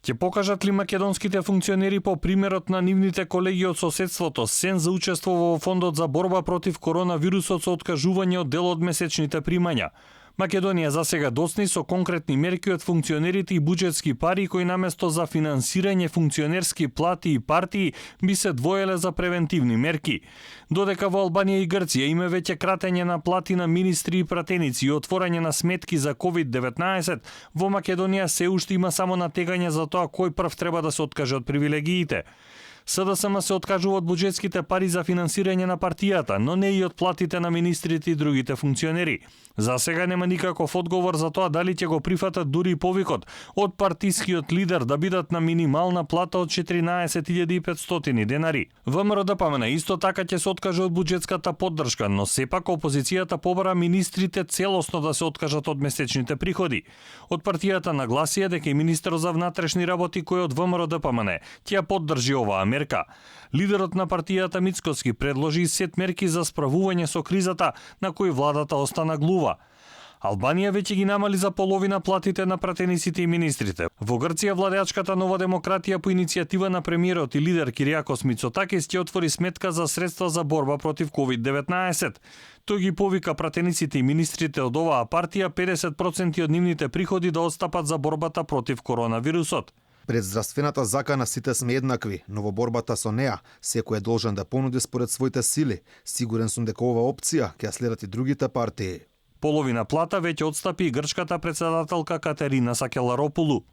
Ќе покажат ли македонските функционери по примерот на нивните колеги од соседството сен за учество во фондот за борба против коронавирусот со откажување од дел од месечните примања? Македонија засега досни со конкретни мерки од функционерите и буџетски пари кои наместо за финансирање функционерски плати и партии би се двоеле за превентивни мерки. Додека во Албанија и Грција има веќе кратење на плати на министри и пратеници и отворање на сметки за COVID-19, во Македонија се уште има само натегање за тоа кој прв треба да се откаже од привилегиите. СДСМ се откажува од буџетските пари за финансирање на партијата, но не и од платите на министрите и другите функционери. За сега нема никаков одговор за тоа дали ќе го прифатат дури и повикот од партискиот лидер да бидат на минимална плата од 14.500 денари. ВМРО-ДПМН исто така ќе се откаже од буџетската поддршка, но сепак опозицијата побара министрите целосно да се откажат од месечните приходи. Од партијата нагласија дека и министерот за внатрешни работи кој од ВМРО-ДПМН ќе ја поддржи оваа мерка. Лидерот на партијата Мицкоски предложи сет мерки за справување со кризата на кои владата остана глува. Албанија веќе ги намали за половина платите на пратениците и министрите. Во Грција владеачката Нова демократија по иницијатива на премиерот и лидер Кириакос Мицотакис ќе отвори сметка за средства за борба против COVID-19. Тој ги повика пратениците и министрите од оваа партија 50% од нивните приходи да отстапат за борбата против коронавирусот. Пред здравствената закана сите сме еднакви, но во борбата со неа секој е должен да понуди според своите сили. Сигурен сум дека ова опција ќе ја следат и другите партии. Половина плата веќе отстапи и грчката претседателка Катерина Сакеларопулу.